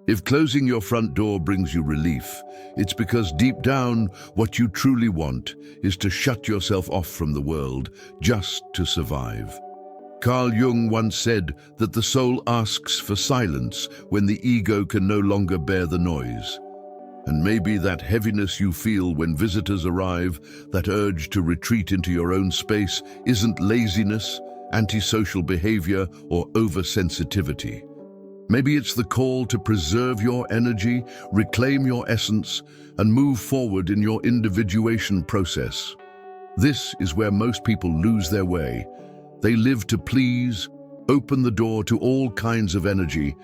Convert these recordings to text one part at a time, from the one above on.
If closing your front door brings you relief, it's because deep down, what you truly want is to shut yourself off from the world just to survive. Carl Jung once said that the soul asks for silence when the ego can no longer bear the noise. And maybe that heaviness you feel when visitors arrive, that urge to retreat into your own space, isn't laziness, antisocial behavior, or oversensitivity. Maybe it's the call to preserve your energy, reclaim your essence, and move forward in your individuation process. This is where most people lose their way. They live to please, open the door to all kinds of energy,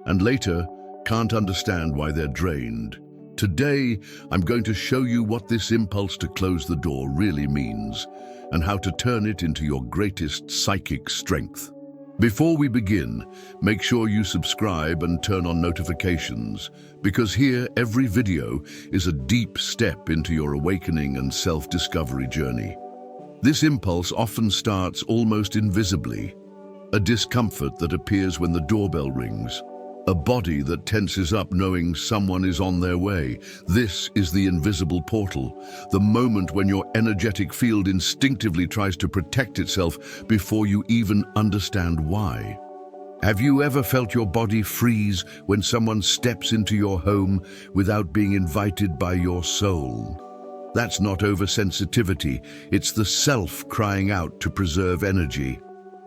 and later can't understand why they're drained. Today, I'm going to show you what this impulse to close the door really means, and how to turn it into your greatest psychic strength. Before we begin, make sure you subscribe and turn on notifications, because here every video is a deep step into your awakening and self-discovery journey. This impulse often starts almost invisibly, a discomfort that appears when the doorbell rings, a body that tenses up knowing someone is on their way. This is the invisible portal, the moment when your energetic field instinctively tries to protect itself before you even understand why. Have you ever felt your body freeze when someone steps into your home without being invited by your soul? That's not oversensitivity, it's the self crying out to preserve energy.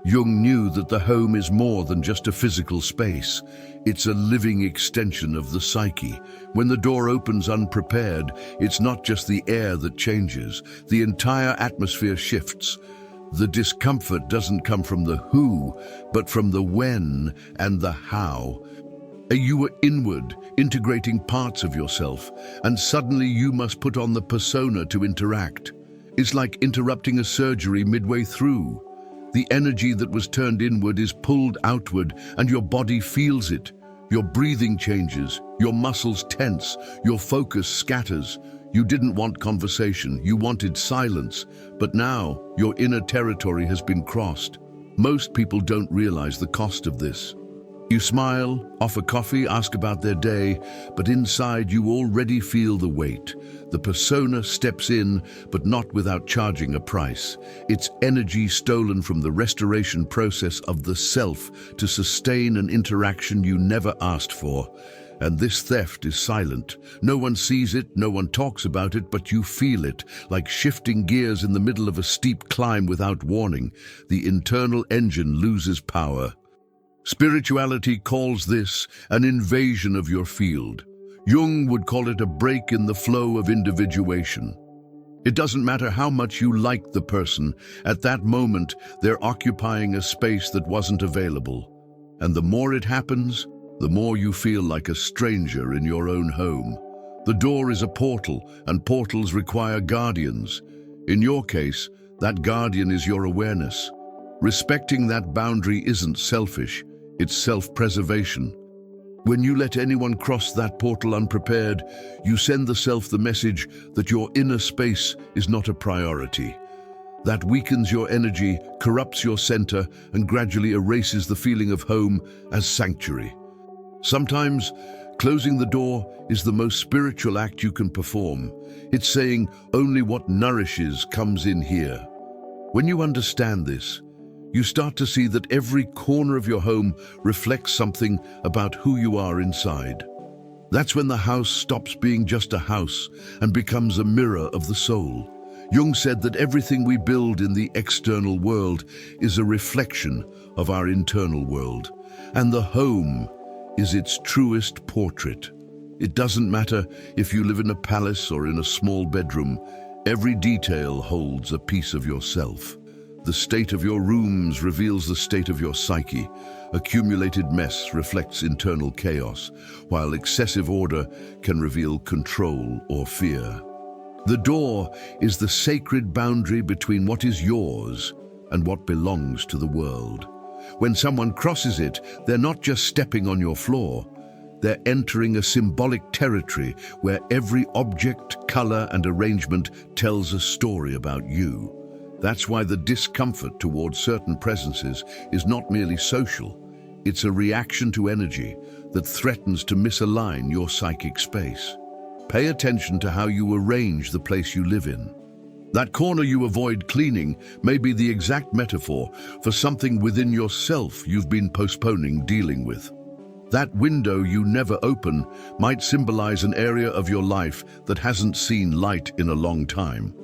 Jung knew that the home is more than just a physical space. It's a living extension of the psyche. When the door opens unprepared, it's not just the air that changes. The entire atmosphere shifts. The discomfort doesn't come from the who, but from the when and the how. You are inward, integrating parts of yourself, and suddenly you must put on the persona to interact. It's like interrupting a surgery midway through. The energy that was turned inward is pulled outward, and your body feels it. Your breathing changes, your muscles tense, your focus scatters. You didn't want conversation, you wanted silence, but now your inner territory has been crossed. Most people don't realize the cost of this. You smile, offer coffee, ask about their day, but inside you already feel the weight. The persona steps in, but not without charging a price. It's energy stolen from the restoration process of the self to sustain an interaction you never asked for. And this theft is silent. No one sees it, no one talks about it, but you feel it, like shifting gears in the middle of a steep climb without warning. The internal engine loses power. Spirituality calls this an invasion of your field. Jung would call it a break in the flow of individuation. It doesn't matter how much you like the person, at that moment they're occupying a space that wasn't available. And the more it happens, the more you feel like a stranger in your own home. The door is a portal, and portals require guardians. In your case, that guardian is your awareness. Respecting that boundary isn't selfish, it's self-preservation. When you let anyone cross that portal unprepared, you send the self the message that your inner space is not a priority. That weakens your energy, corrupts your center, and gradually erases the feeling of home as sanctuary. Sometimes, closing the door is the most spiritual act you can perform. It's saying only what nourishes comes in here. When you understand this, you start to see that every corner of your home reflects something about who you are inside. That's when the house stops being just a house and becomes a mirror of the soul. Jung said that everything we build in the external world is a reflection of our internal world, and the home is its truest portrait. It doesn't matter if you live in a palace or in a small bedroom, every detail holds a piece of yourself. The state of your rooms reveals the state of your psyche. Accumulated mess reflects internal chaos, while excessive order can reveal control or fear. The door is the sacred boundary between what is yours and what belongs to the world. When someone crosses it, they're not just stepping on your floor. They're entering a symbolic territory where every object, color, and arrangement tells a story about you. That's why the discomfort towards certain presences is not merely social. It's a reaction to energy that threatens to misalign your psychic space. Pay attention to how you arrange the place you live in. That corner you avoid cleaning may be the exact metaphor for something within yourself you've been postponing dealing with. That window you never open might symbolize an area of your life that hasn't seen light in a long time.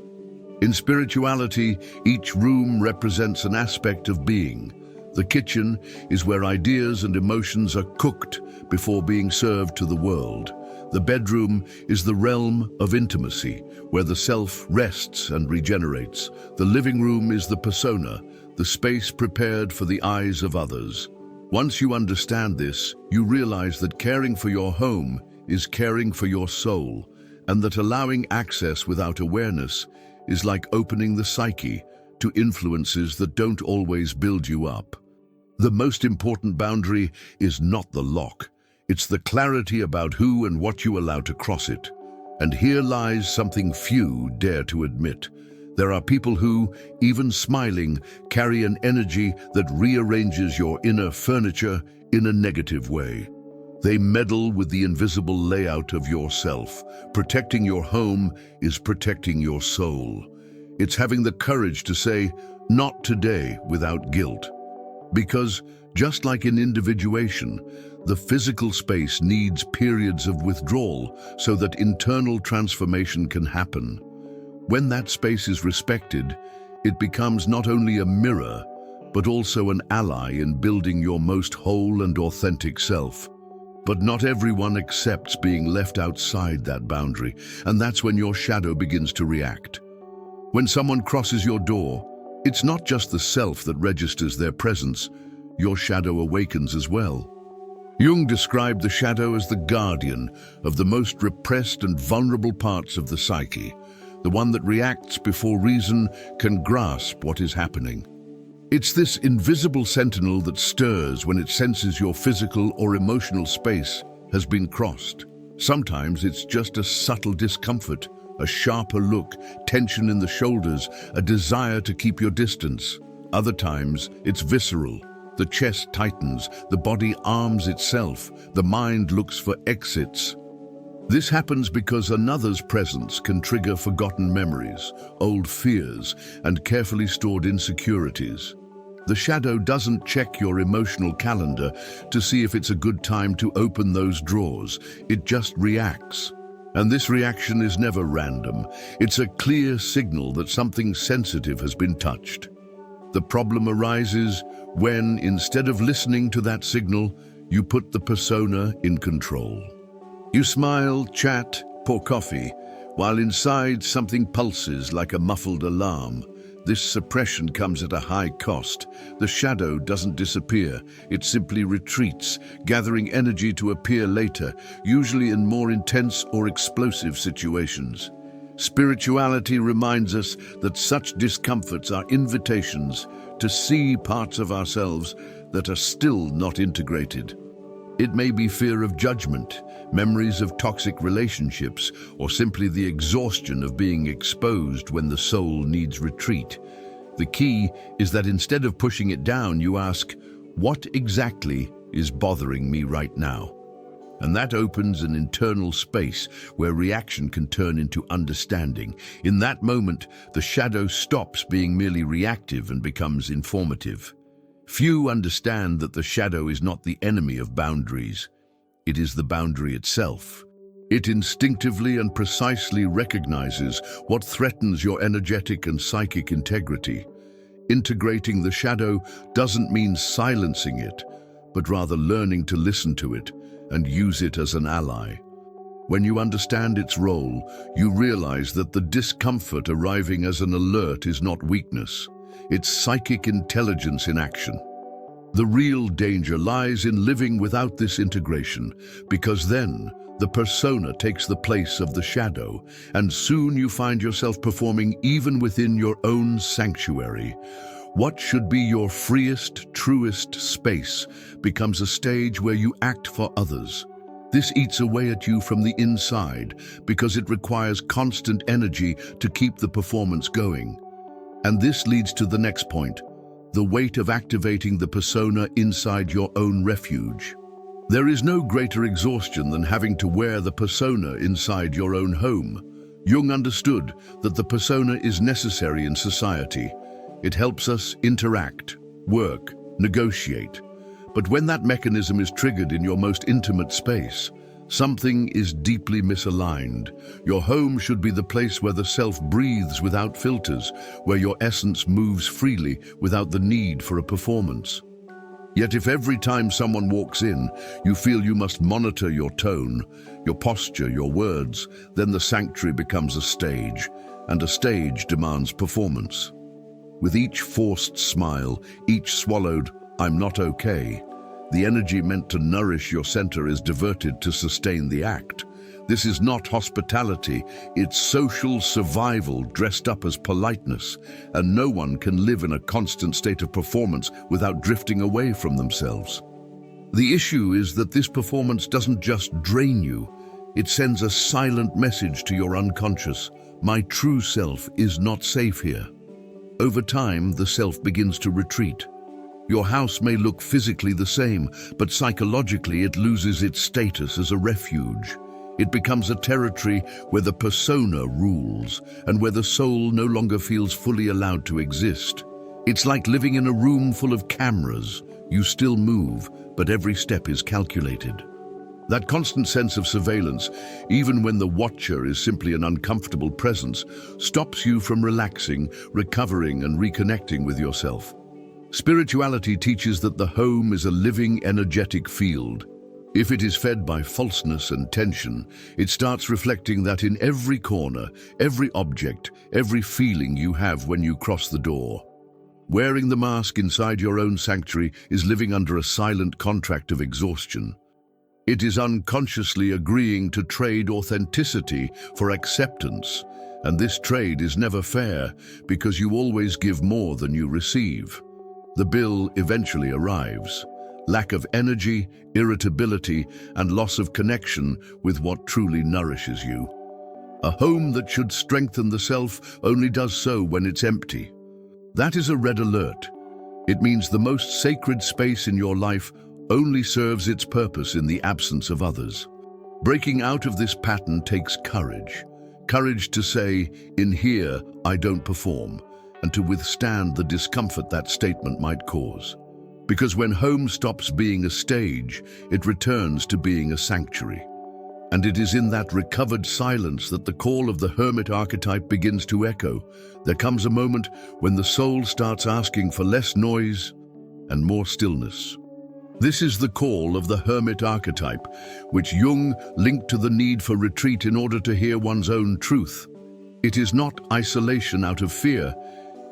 In spirituality, each room represents an aspect of being. The kitchen is where ideas and emotions are cooked before being served to the world. The bedroom is the realm of intimacy, where the self rests and regenerates. The living room is the persona, the space prepared for the eyes of others. Once you understand this, you realize that caring for your home is caring for your soul, and that allowing access without awareness is like opening the psyche to influences that don't always build you up. The most important boundary is not the lock. It's the clarity about who and what you allow to cross it. And here lies something few dare to admit. There are people who, even smiling, carry an energy that rearranges your inner furniture in a negative way. They meddle with the invisible layout of yourself. Protecting your home is protecting your soul. It's having the courage to say, "Not today," without guilt. Because, just like in individuation, the physical space needs periods of withdrawal so that internal transformation can happen. When that space is respected, it becomes not only a mirror, but also an ally in building your most whole and authentic self. But not everyone accepts being left outside that boundary, and that's when your shadow begins to react. When someone crosses your door, it's not just the self that registers their presence, your shadow awakens as well. Jung described the shadow as the guardian of the most repressed and vulnerable parts of the psyche, the one that reacts before reason can grasp what is happening. It's this invisible sentinel that stirs when it senses your physical or emotional space has been crossed. Sometimes it's just a subtle discomfort, a sharper look, tension in the shoulders, a desire to keep your distance. Other times, it's visceral. The chest tightens, the body arms itself, the mind looks for exits. This happens because another's presence can trigger forgotten memories, old fears, and carefully stored insecurities. The shadow doesn't check your emotional calendar to see if it's a good time to open those drawers. It just reacts. And this reaction is never random. It's a clear signal that something sensitive has been touched. The problem arises when, instead of listening to that signal, you put the persona in control. You smile, chat, pour coffee, while inside something pulses like a muffled alarm. This suppression comes at a high cost. The shadow doesn't disappear, it simply retreats, gathering energy to appear later, usually in more intense or explosive situations. Spirituality reminds us that such discomforts are invitations to see parts of ourselves that are still not integrated. It may be fear of judgment, memories of toxic relationships, or simply the exhaustion of being exposed when the soul needs retreat. The key is that instead of pushing it down, you ask, "What exactly is bothering me right now?" And that opens an internal space where reaction can turn into understanding. In that moment, the shadow stops being merely reactive and becomes informative. Few understand that the shadow is not the enemy of boundaries. It is the boundary itself. It instinctively and precisely recognizes what threatens your energetic and psychic integrity. Integrating the shadow doesn't mean silencing it, but rather learning to listen to it and use it as an ally. When you understand its role, you realize that the discomfort arriving as an alert is not weakness. It's psychic intelligence in action. The real danger lies in living without this integration, because then the persona takes the place of the shadow, and soon you find yourself performing even within your own sanctuary. What should be your freest, truest space becomes a stage where you act for others. This eats away at you from the inside because it requires constant energy to keep the performance going. And this leads to the next point, the weight of activating the persona inside your own refuge. There is no greater exhaustion than having to wear the persona inside your own home. Jung understood that the persona is necessary in society. It helps us interact, work, negotiate. But when that mechanism is triggered in your most intimate space, something is deeply misaligned. Your home should be the place where the self breathes without filters, where your essence moves freely without the need for a performance. Yet if every time someone walks in, you feel you must monitor your tone, your posture, your words, then the sanctuary becomes a stage, and a stage demands performance. With each forced smile, each swallowed, "I'm not okay," the energy meant to nourish your center is diverted to sustain the act. This is not hospitality, it's social survival dressed up as politeness, and no one can live in a constant state of performance without drifting away from themselves. The issue is that this performance doesn't just drain you, it sends a silent message to your unconscious: my true self is not safe here. Over time, the self begins to retreat. Your house may look physically the same, but psychologically it loses its status as a refuge. It becomes a territory where the persona rules and where the soul no longer feels fully allowed to exist. It's like living in a room full of cameras. You still move, but every step is calculated. That constant sense of surveillance, even when the watcher is simply an uncomfortable presence, stops you from relaxing, recovering, and reconnecting with yourself. Spirituality teaches that the home is a living, energetic field. If it is fed by falseness and tension, it starts reflecting that in every corner, every object, every feeling you have when you cross the door. Wearing the mask inside your own sanctuary is living under a silent contract of exhaustion. It is unconsciously agreeing to trade authenticity for acceptance, and this trade is never fair because you always give more than you receive. The bill eventually arrives. Lack of energy, irritability, and loss of connection with what truly nourishes you. A home that should strengthen the self only does so when it's empty. That is a red alert. It means the most sacred space in your life only serves its purpose in the absence of others. Breaking out of this pattern takes courage. Courage to say, "In here, I don't perform," and to withstand the discomfort that statement might cause. Because when home stops being a stage, it returns to being a sanctuary. And it is in that recovered silence that the call of the hermit archetype begins to echo. There comes a moment when the soul starts asking for less noise and more stillness. This is the call of the hermit archetype, which Jung linked to the need for retreat in order to hear one's own truth. It is not isolation out of fear,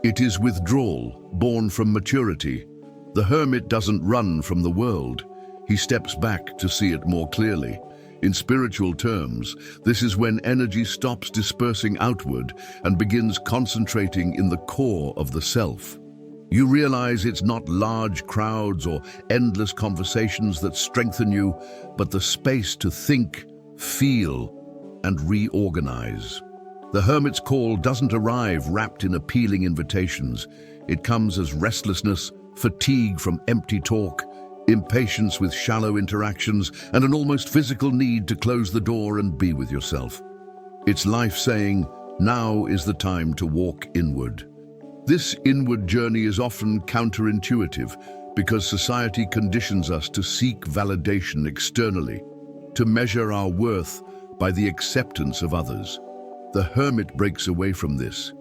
it is withdrawal born from maturity. The hermit doesn't run from the world, he steps back to see it more clearly. In spiritual terms, this is when energy stops dispersing outward and begins concentrating in the core of the self. You realize it's not large crowds or endless conversations that strengthen you, but the space to think, feel, and reorganize. The hermit's call doesn't arrive wrapped in appealing invitations. It comes as restlessness, fatigue from empty talk, impatience with shallow interactions, and an almost physical need to close the door and be with yourself. It's life saying, now is the time to walk inward. This inward journey is often counterintuitive because society conditions us to seek validation externally, to measure our worth by the acceptance of others. The hermit breaks away from this.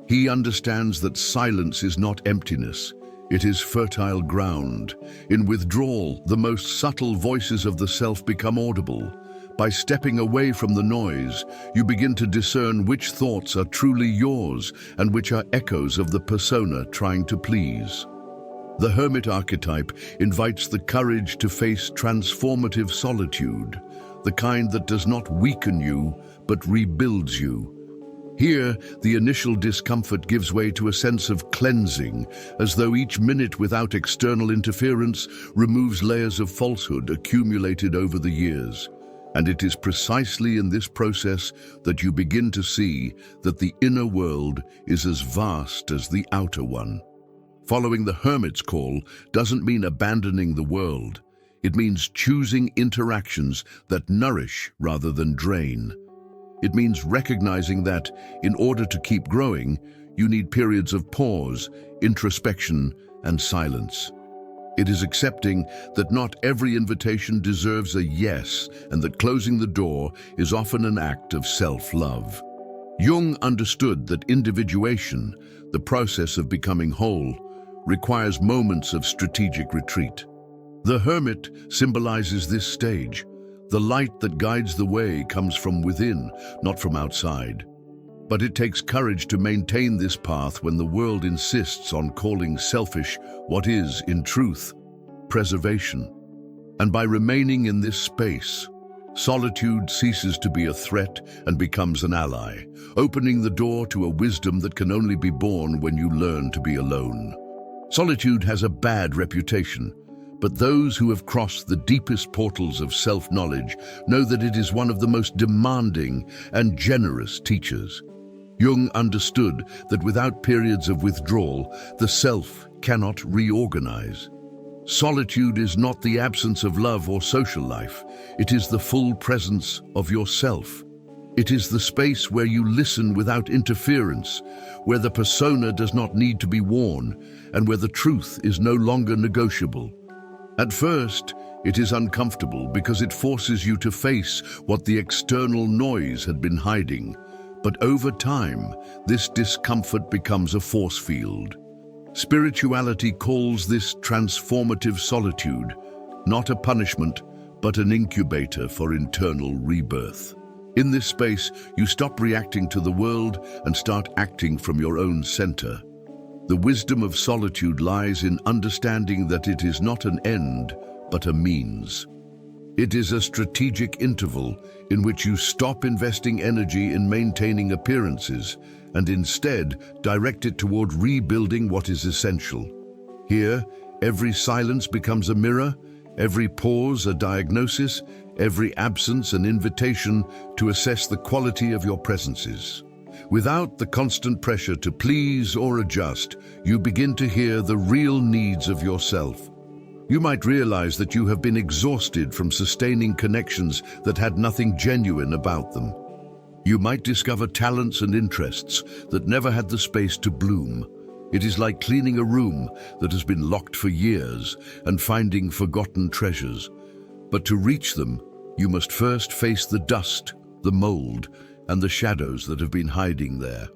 He understands that silence is not emptiness. It is fertile ground. In withdrawal, the most subtle voices of the self become audible. By stepping away from the noise, you begin to discern which thoughts are truly yours and which are echoes of the persona trying to please. The hermit archetype invites the courage to face transformative solitude, the kind that does not weaken you, but rebuilds you. Here, the initial discomfort gives way to a sense of cleansing, as though each minute without external interference removes layers of falsehood accumulated over the years. And it is precisely in this process that you begin to see that the inner world is as vast as the outer one. Following the hermit's call doesn't mean abandoning the world. It means choosing interactions that nourish rather than drain. It means recognizing that, in order to keep growing, you need periods of pause, introspection, and silence. It is accepting that not every invitation deserves a yes, and that closing the door is often an act of self-love. Jung understood that individuation, the process of becoming whole, requires moments of strategic retreat. The hermit symbolizes this stage. The light that guides the way comes from within, not from outside. But it takes courage to maintain this path when the world insists on calling selfish what is, in truth, preservation. And by remaining in this space, solitude ceases to be a threat and becomes an ally, opening the door to a wisdom that can only be born when you learn to be alone. Solitude has a bad reputation, but those who have crossed the deepest portals of self-knowledge know that it is one of the most demanding and generous teachers. Jung understood that without periods of withdrawal, the self cannot reorganize. Solitude is not the absence of love or social life. It is the full presence of yourself. It is the space where you listen without interference, where the persona does not need to be worn, and where the truth is no longer negotiable. At first, it is uncomfortable because it forces you to face what the external noise had been hiding. But over time, this discomfort becomes a force field. Spirituality calls this transformative solitude, not a punishment, but an incubator for internal rebirth. In this space, you stop reacting to the world and start acting from your own center. The wisdom of solitude lies in understanding that it is not an end, but a means. It is a strategic interval in which you stop investing energy in maintaining appearances and instead direct it toward rebuilding what is essential. Here, every silence becomes a mirror, every pause a diagnosis, every absence an invitation to assess the quality of your presences. Without the constant pressure to please or adjust, you begin to hear the real needs of yourself. You might realize that you have been exhausted from sustaining connections that had nothing genuine about them. You might discover talents and interests that never had the space to bloom. It is like cleaning a room that has been locked for years and finding forgotten treasures. But to reach them, you must first face the dust, the mold, and the shadows that have been hiding there.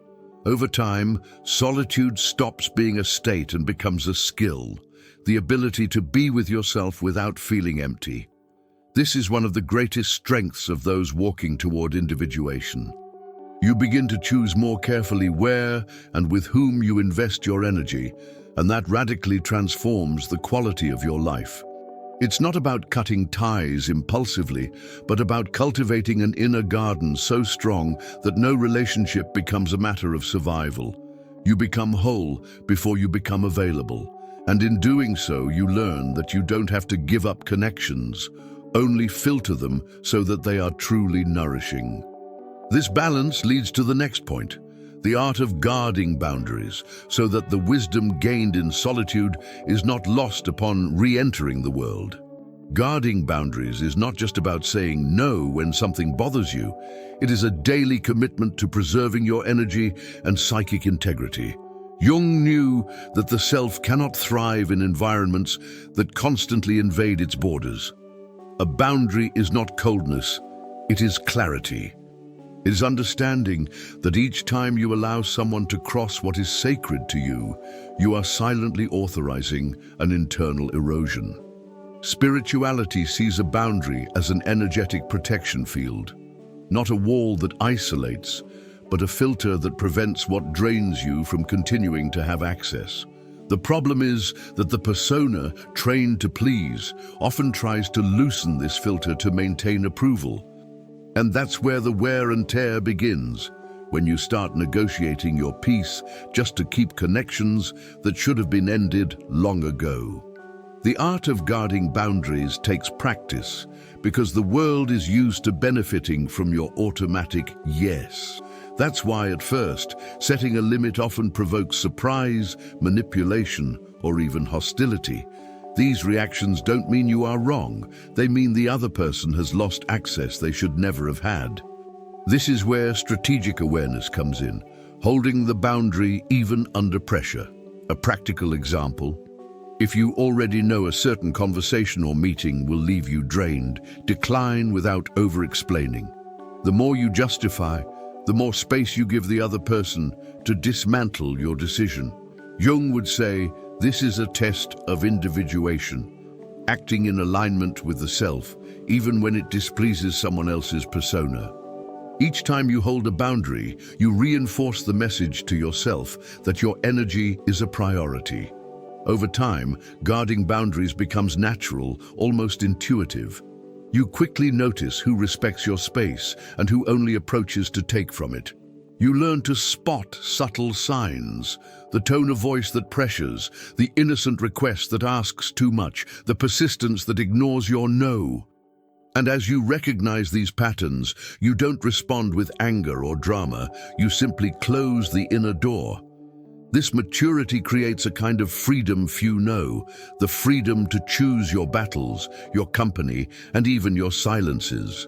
Over time, solitude stops being a state and becomes a skill, the ability to be with yourself without feeling empty. This is one of the greatest strengths of those walking toward individuation. You begin to choose more carefully where and with whom you invest your energy, and that radically transforms the quality of your life. It's not about cutting ties impulsively, but about cultivating an inner garden so strong that no relationship becomes a matter of survival. You become whole before you become available. And in doing so, you learn that you don't have to give up connections, only filter them so that they are truly nourishing. This balance leads to the next point, the art of guarding boundaries, so that the wisdom gained in solitude is not lost upon re-entering the world. Guarding boundaries is not just about saying no when something bothers you. It is a daily commitment to preserving your energy and psychic integrity. Jung knew that the self cannot thrive in environments that constantly invade its borders. A boundary is not coldness, it is clarity. It is understanding that each time you allow someone to cross what is sacred to you, you are silently authorizing an internal erosion. Spirituality sees a boundary as an energetic protection field, not a wall that isolates, but a filter that prevents what drains you from continuing to have access. The problem is that the persona, trained to please, often tries to loosen this filter to maintain approval. And that's where the wear and tear begins, when you start negotiating your peace just to keep connections that should have been ended long ago. The art of guarding boundaries takes practice because the world is used to benefiting from your automatic yes. That's why, at first, setting a limit often provokes surprise, manipulation, or even hostility. These reactions don't mean you are wrong. They mean the other person has lost access they should never have had. This is where strategic awareness comes in, holding the boundary even under pressure. A practical example: if you already know a certain conversation or meeting will leave you drained, decline without over-explaining. The more you justify, the more space you give the other person to dismantle your decision. Jung would say, this is a test of individuation, acting in alignment with the self, even when it displeases someone else's persona. Each time you hold a boundary, you reinforce the message to yourself that your energy is a priority. Over time, guarding boundaries becomes natural, almost intuitive. You quickly notice who respects your space and who only approaches to take from it. You learn to spot subtle signs, the tone of voice that pressures, the innocent request that asks too much, the persistence that ignores your no. And as you recognize these patterns, you don't respond with anger or drama, you simply close the inner door. This maturity creates a kind of freedom few know, the freedom to choose your battles, your company, and even your silences.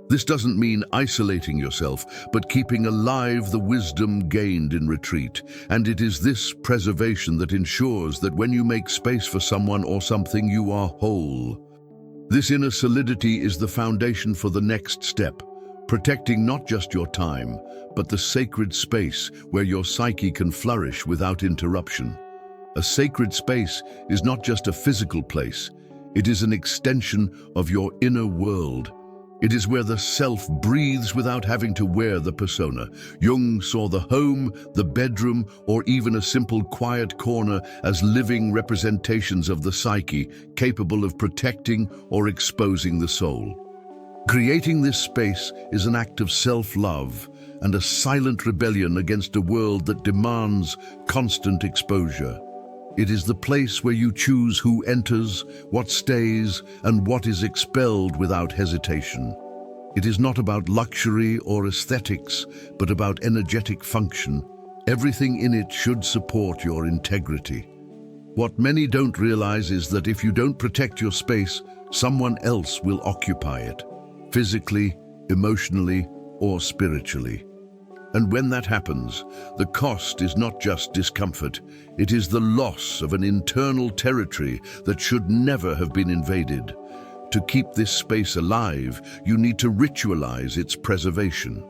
This doesn't mean isolating yourself, but keeping alive the wisdom gained in retreat. And it is this preservation that ensures that when you make space for someone or something, you are whole. This inner solidity is the foundation for the next step, protecting not just your time, but the sacred space where your psyche can flourish without interruption. A sacred space is not just a physical place, it is an extension of your inner world. It is where the self breathes without having to wear the persona. Jung saw the home, the bedroom, or even a simple quiet corner as living representations of the psyche, capable of protecting or exposing the soul. Creating this space is an act of self-love and a silent rebellion against a world that demands constant exposure. It is the place where you choose who enters, what stays, and what is expelled without hesitation. It is not about luxury or aesthetics, but about energetic function. Everything in it should support your integrity. What many don't realize is that if you don't protect your space, someone else will occupy it, physically, emotionally, or spiritually. And when that happens, the cost is not just discomfort, it is the loss of an internal territory that should never have been invaded. To keep this space alive, you need to ritualize its preservation.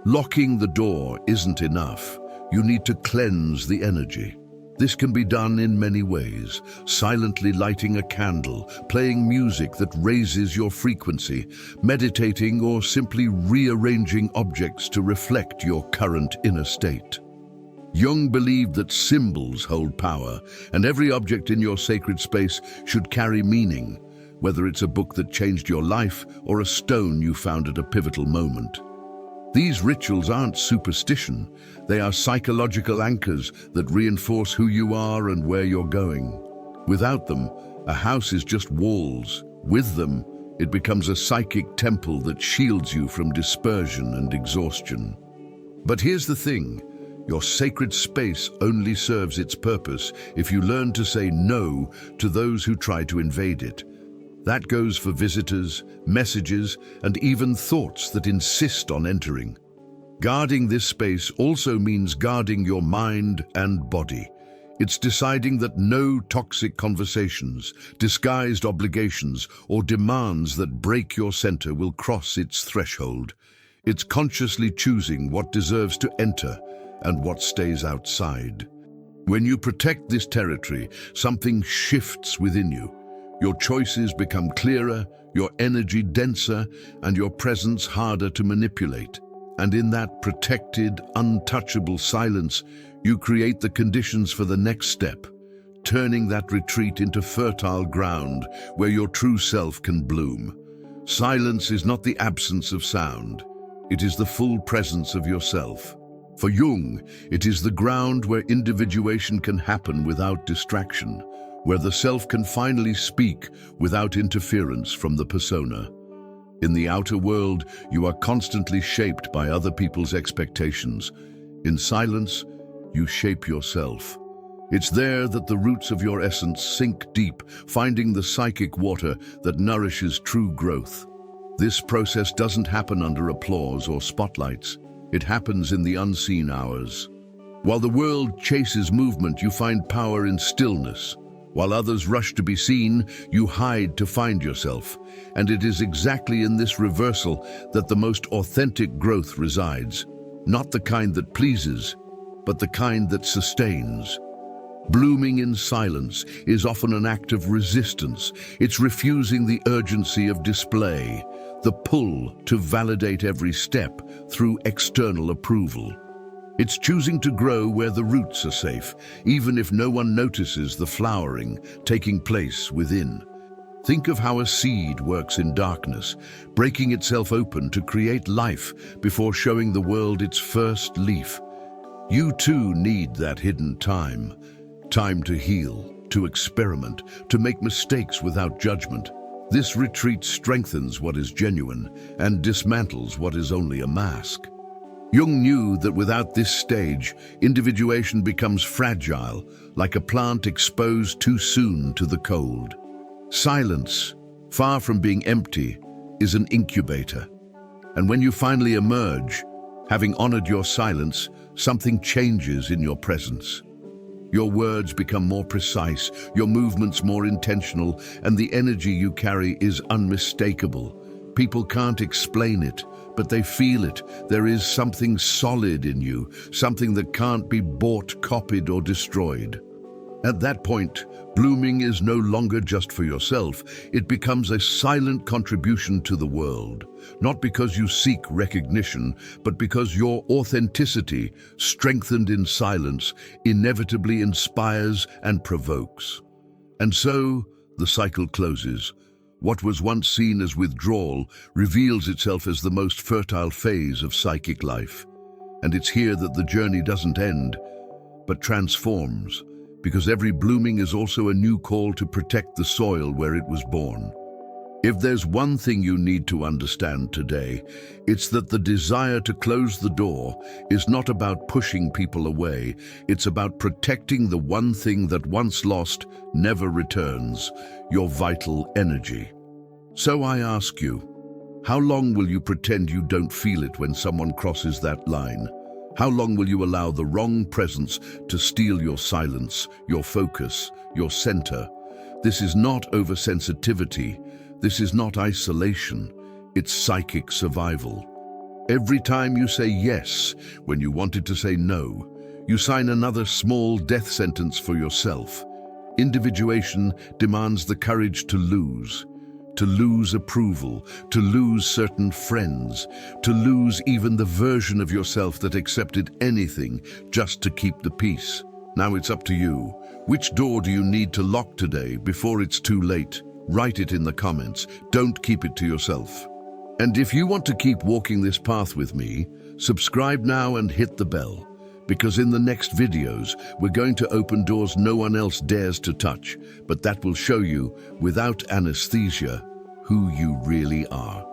Locking the door isn't enough. You need to cleanse the energy. This can be done in many ways: silently lighting a candle, playing music that raises your frequency, meditating, or simply rearranging objects to reflect your current inner state. Jung believed that symbols hold power, and every object in your sacred space should carry meaning, whether it's a book that changed your life or a stone you found at a pivotal moment. These rituals aren't superstition, they are psychological anchors that reinforce who you are and where you're going. Without them, a house is just walls. With them, it becomes a psychic temple that shields you from dispersion and exhaustion. But here's the thing, your sacred space only serves its purpose if you learn to say no to those who try to invade it. That goes for visitors, messages, and even thoughts that insist on entering. Guarding this space also means guarding your mind and body. It's deciding that no toxic conversations, disguised obligations, or demands that break your center will cross its threshold. It's consciously choosing what deserves to enter and what stays outside. When you protect this territory, something shifts within you. Your choices become clearer, your energy denser, and your presence harder to manipulate. And in that protected, untouchable silence, you create the conditions for the next step, turning that retreat into fertile ground where your true self can bloom. Silence is not the absence of sound, it is the full presence of yourself. For Jung, it is the ground where individuation can happen without distraction, where the self can finally speak without interference from the persona. In the outer world, you are constantly shaped by other people's expectations. In silence, you shape yourself. It's there that the roots of your essence sink deep, finding the psychic water that nourishes true growth. This process doesn't happen under applause or spotlights. It happens in the unseen hours. While the world chases movement, you find power in stillness. While others rush to be seen, you hide to find yourself. And it is exactly in this reversal that the most authentic growth resides. Not the kind that pleases, but the kind that sustains. Blooming in silence is often an act of resistance. It's refusing the urgency of display, the pull to validate every step through external approval. It's choosing to grow where the roots are safe, even if no one notices the flowering taking place within. Think of how a seed works in darkness, breaking itself open to create life before showing the world its first leaf. You too need that hidden time. Time to heal, to experiment, to make mistakes without judgment. This retreat strengthens what is genuine and dismantles what is only a mask. Jung knew that without this stage, individuation becomes fragile, like a plant exposed too soon to the cold. Silence, far from being empty, is an incubator. And when you finally emerge, having honored your silence, something changes in your presence. Your words become more precise, your movements more intentional, and the energy you carry is unmistakable. People can't explain it, but they feel it. There is something solid in you, something that can't be bought, copied, or destroyed. At that point, blooming is no longer just for yourself. It becomes a silent contribution to the world, not because you seek recognition, but because your authenticity, strengthened in silence, inevitably inspires and provokes. And so, the cycle closes. What was once seen as withdrawal reveals itself as the most fertile phase of psychic life. And it's here that the journey doesn't end, but transforms, because every blooming is also a new call to protect the soil where it was born. If there's one thing you need to understand today, it's that the desire to close the door is not about pushing people away. It's about protecting the one thing that once lost never returns, your vital energy. So I ask you, how long will you pretend you don't feel it when someone crosses that line? How long will you allow the wrong presence to steal your silence, your focus, your center? This is not oversensitivity. This is not isolation. It's psychic survival. Every time you say yes when you wanted to say no, you sign another small death sentence for yourself. Individuation demands the courage to lose approval, to lose certain friends, to lose even the version of yourself that accepted anything just to keep the peace. Now it's up to you. Which door do you need to lock today before it's too late? Write it in the comments. Don't keep it to yourself. And if you want to keep walking this path with me, subscribe now and hit the bell. Because in the next videos, we're going to open doors no one else dares to touch, but that will show you, without anesthesia, who you really are.